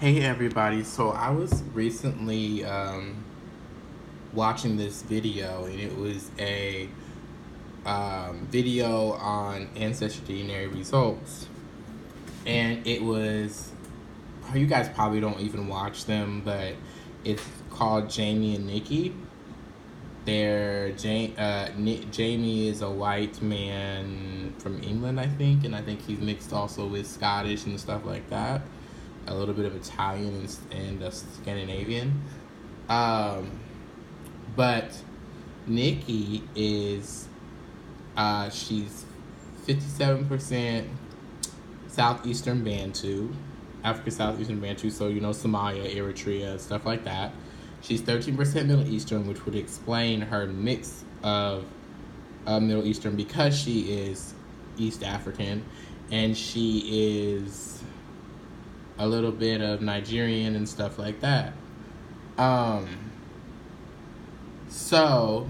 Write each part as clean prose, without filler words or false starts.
Hey everybody, so I was recently watching this video, and it was a video on ancestry DNA results. And it was, you guys probably don't even watch them, but it's called Jamie and Nikki. Jamie is a white man from England, I think, and I think he's mixed also with Scottish and stuff like that. A little bit of Italian and Scandinavian. Um, but Nikki is, she's 57% Southeastern Bantu, African Southeastern Bantu, so Somalia, Eritrea, stuff like that. She's 13% Middle Eastern, which would explain her mix of Middle Eastern because she is East African, and she is a little bit of Nigerian and stuff like that. So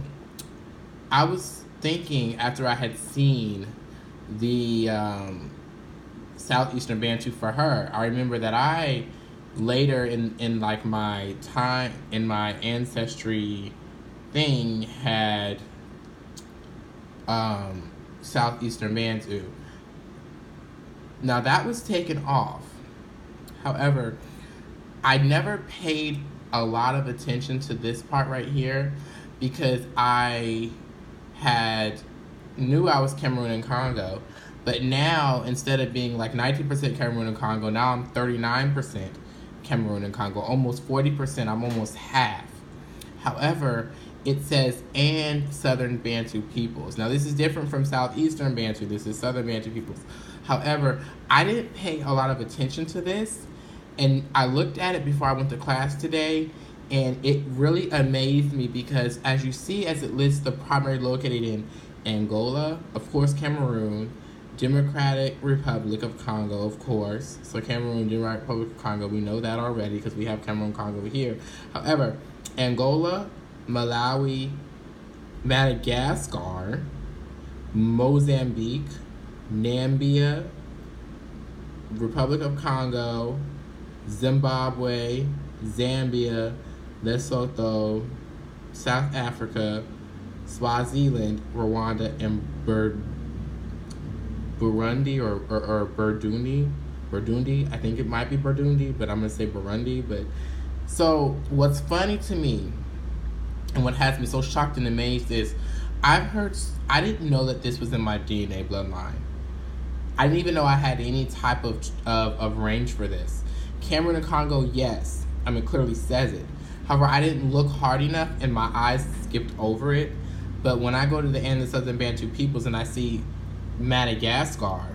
I was thinking after I had seen the Southeastern Bantu for her, I remember that I later in like my time in my ancestry thing had Southeastern Bantu. Now that was taken off. However, I never paid a lot of attention to this part right here because I knew I was Cameroon and Congo, but now instead of being like 19% Cameroon and Congo, now I'm 39% Cameroon and Congo, almost 40%. I'm almost half. However, it says and Southern Bantu peoples. Now this is different from Southeastern Bantu. This is Southern Bantu peoples. However, I didn't pay a lot of attention to this, and I looked at it before I went to class today, and it really amazed me because as you see, as it lists the primary located in Angola, of course Cameroon, Democratic Republic of Congo, of course. So Cameroon, Democratic Republic of Congo, we know that already because we have Cameroon, Congo here. However, Angola, Malawi, Madagascar, Mozambique, Namibia, Republic of Congo, Zimbabwe, Zambia, Lesotho, South Africa, Swaziland, Rwanda, and Burundi or Burundi. I think it might be Burundi, but I'm gonna say Burundi. But so what's funny to me, and what has me so shocked and amazed is, I didn't know that this was in my DNA bloodline. I didn't even know I had any type of range for this. Cameroon and Congo, yes. I mean, clearly says it. However, I didn't look hard enough and my eyes skipped over it. But when I go to the end of Southern Bantu peoples and I see Madagascar,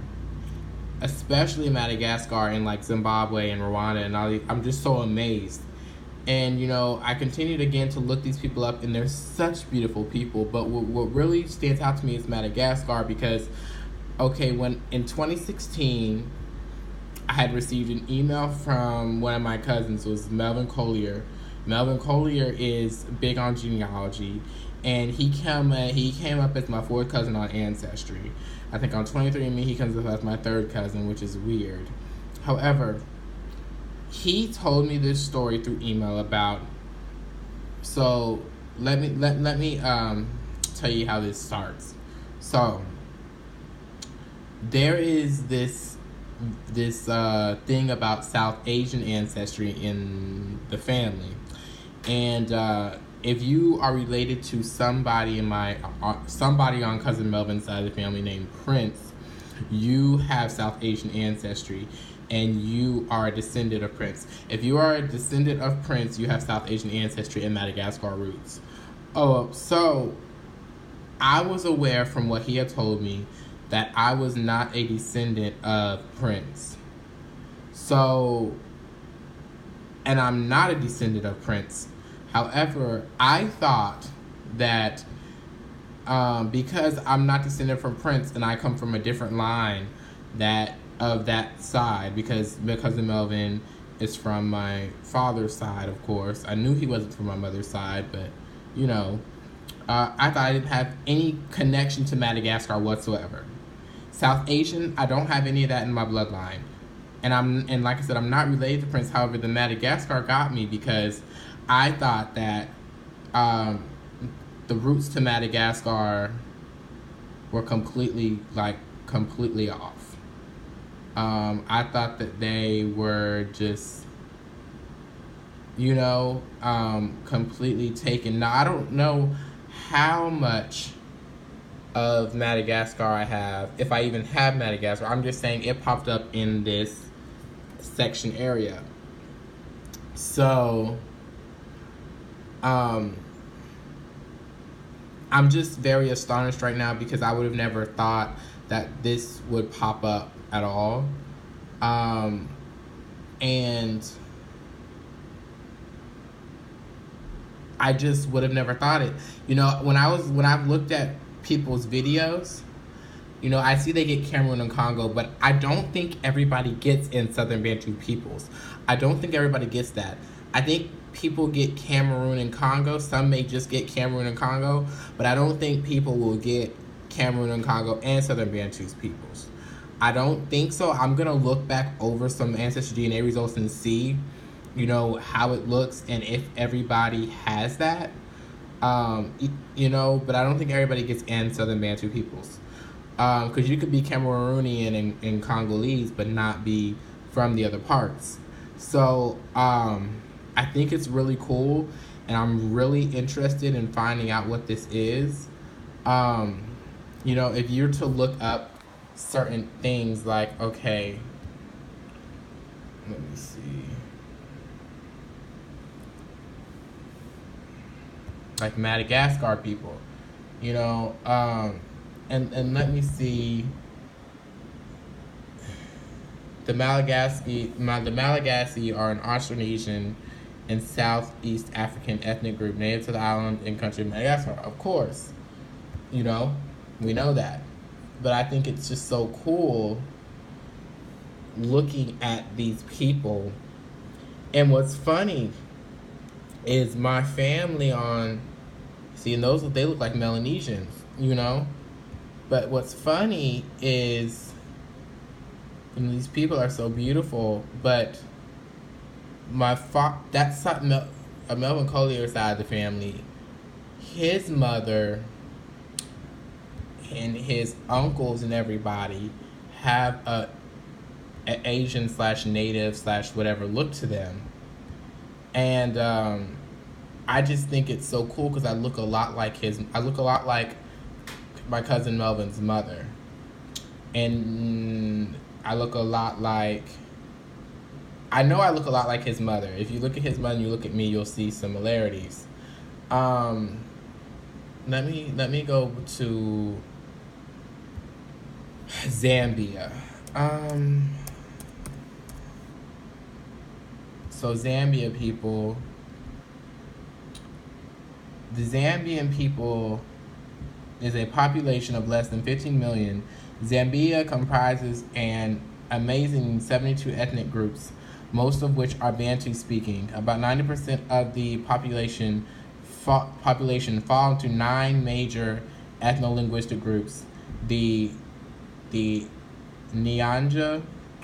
especially Madagascar and like Zimbabwe and Rwanda and all these, I'm just so amazed. And, I continued again to look these people up, and they're such beautiful people. But what really stands out to me is Madagascar because, okay, when in 2016, I had received an email from one of my cousins. It was Melvin Collier. Melvin Collier is big on genealogy, and he came up as my fourth cousin on Ancestry. I think on 23andMe he comes up as my third cousin, which is weird. However, he told me this story through email about. So let me tell you how this starts. So there is this thing about South Asian ancestry in the family, and if you are related to somebody somebody on cousin Melvin's side of the family named Prince, you have South Asian ancestry, and you are a descendant of Prince. If you are a descendant of Prince, you have South Asian ancestry and Madagascar roots. Oh, so I was aware from what he had told me that I was not a descendant of Prince. So, and I'm not a descendant of Prince. However, I thought that because I'm not descended from Prince and I come from a different line of that side, because my cousin Melvin is from my father's side, of course. I knew he wasn't from my mother's side, but I thought I didn't have any connection to Madagascar whatsoever. South Asian, I don't have any of that in my bloodline. and like I said, I'm not related to Prince. However, the Madagascar got me because I thought that um, the roots to Madagascar were completely off. I thought that they were just, completely taken. Now, I don't know how much of Madagascar I have, if I even have Madagascar. I'm just saying it popped up in this section area. So, I'm just very astonished right now because I would have never thought that this would pop up at all. And I just would have never thought it. When I've looked at people's videos, I see they get Cameroon and Congo, but I don't think everybody gets in Southern Bantu peoples. I don't think everybody gets that. I think people get Cameroon and Congo. Some may just get Cameroon and Congo, but I don't think people will get Cameroon and Congo and Southern Bantu's peoples. I don't think so. I'm going to look back over some Ancestry DNA results and see, how it looks and if everybody has that. But I don't think everybody gets in Southern Bantu peoples. Because you could be Cameroonian and Congolese, but not be from the other parts. So, I think it's really cool, and I'm really interested in finding out what this is. If you're to look up certain things like, okay, let me see. Like Madagascar people, and let me see. The Malagasy are an Austronesian and Southeast African ethnic group native to the island and country of Madagascar. Of course, we know that. But I think it's just so cool looking at these people. And what's funny is my family and they look like Melanesians, But what's funny is, these people are so beautiful, but that's a Melvin Collier side of the family. His mother and his uncles and everybody have a Asian / native / whatever look to them. And I just think it's so cool because I look a lot like my cousin Melvin's mother. And I look a lot like his mother. If you look at his mother and you look at me, you'll see similarities. Let me go to Zambia. So Zambia people, the Zambian people is a population of less than 15 million. Zambia comprises an amazing 72 ethnic groups, most of which are Bantu speaking. About 90% of the population fall into 9 major ethno-linguistic groups: the Nyanja,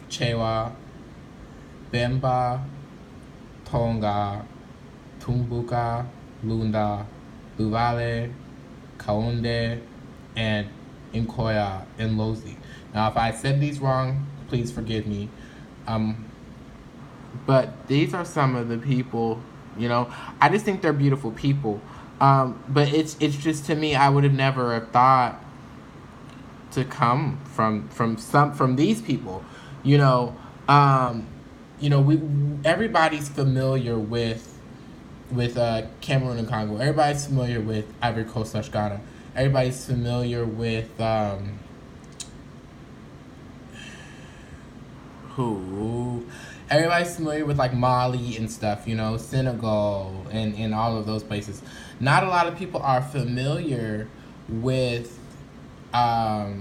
Chewa, Bemba, Tonga, Tumbuka, Lunda, Luvale, Kaunde, and Nkoya and Lozi. Now, if I said these wrong, please forgive me. But these are some of the people, I just think they're beautiful people. But it's just, to me, I would have never thought to come from these people. Everybody's familiar with Cameroon and Congo. Everybody's familiar with Ivory Coast / Ghana. Everybody's familiar with everybody's familiar with like Mali and stuff, Senegal and all of those places. Not a lot of people are familiar with a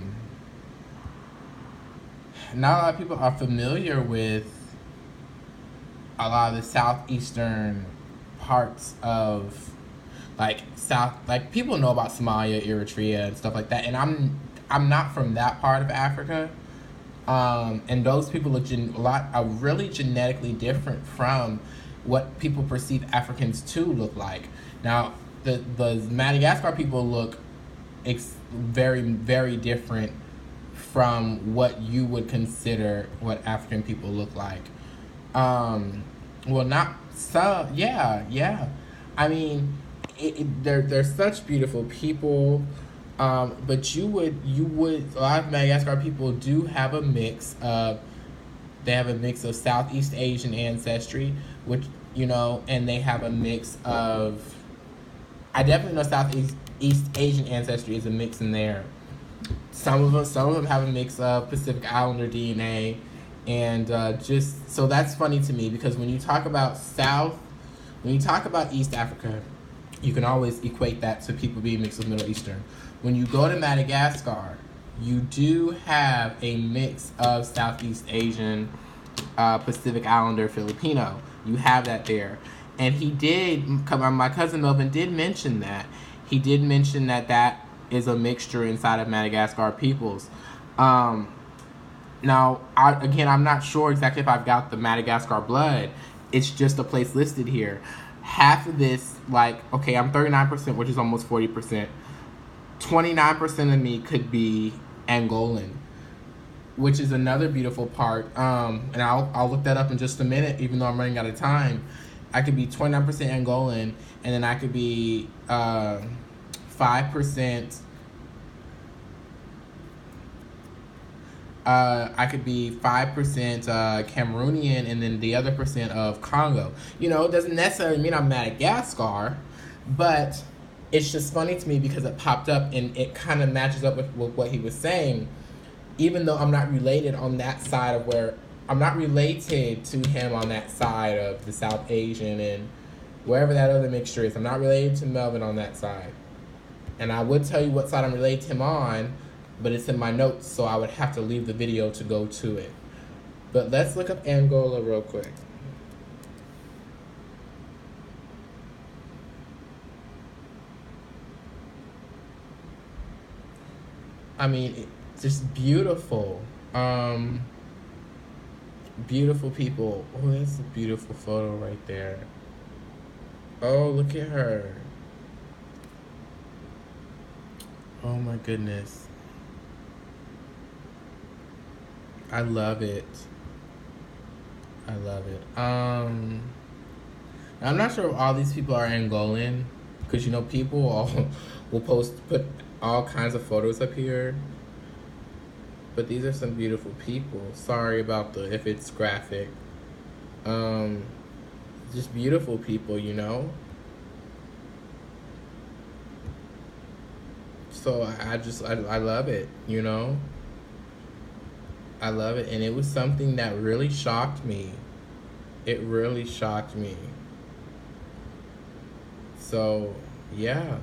lot of the southeastern parts of people know about Somalia, Eritrea, and stuff like that. And I'm not from that part of Africa, And those people are really genetically different from what people perceive Africans to look like. Now, the Madagascar people look very, very different from what you would consider what African people look like. Well, not some, yeah, yeah. I mean, they're such beautiful people. But a lot of Madagascar people do have a mix of, they have a mix of Southeast Asian ancestry, which, and they have a mix of, I definitely know Southeast East Asian ancestry is a mix in there. Some of them have a mix of Pacific Islander DNA, and just so that's funny to me because when you talk about East Africa, you can always equate that to people being mixed with Middle Eastern. When you go to Madagascar, you do have a mix of Southeast Asian, Pacific Islander, Filipino. You have that there. And my cousin Melvin did mention that. He did mention that is a mixture inside of Madagascar peoples. Now, I'm not sure exactly if I've got the Madagascar blood. It's just a place listed here. Half of this, okay, I'm 39%, which is almost 40%. 29% of me could be Angolan, which is another beautiful part. And I'll look that up in just a minute, even though I'm running out of time. I could be 29% Angolan, and then I could be 5%. I could be 5% Cameroonian, and then the other percent of Congo. It doesn't necessarily mean I'm Madagascar, but it's just funny to me because it popped up and it kind of matches up with what he was saying. Even though I'm not related on that side of I'm not related to him on that side of the South Asian and wherever that other mixture is. I'm not related to Melvin on that side. And I would tell you what side I'm related to him on, but it's in my notes, so I would have to leave the video to go to it. But let's look up Angola real quick. I mean, it's just beautiful. Beautiful people. Oh, that's a beautiful photo right there. Oh, look at her. Oh my goodness. I love it. I love it. I'm not sure if all these people are Angolan, because people will put all kinds of photos up here. But these are some beautiful people. Sorry about if it's graphic. Just beautiful people, So I love it, I love it, and it was something that really shocked me. It really shocked me. So, yeah.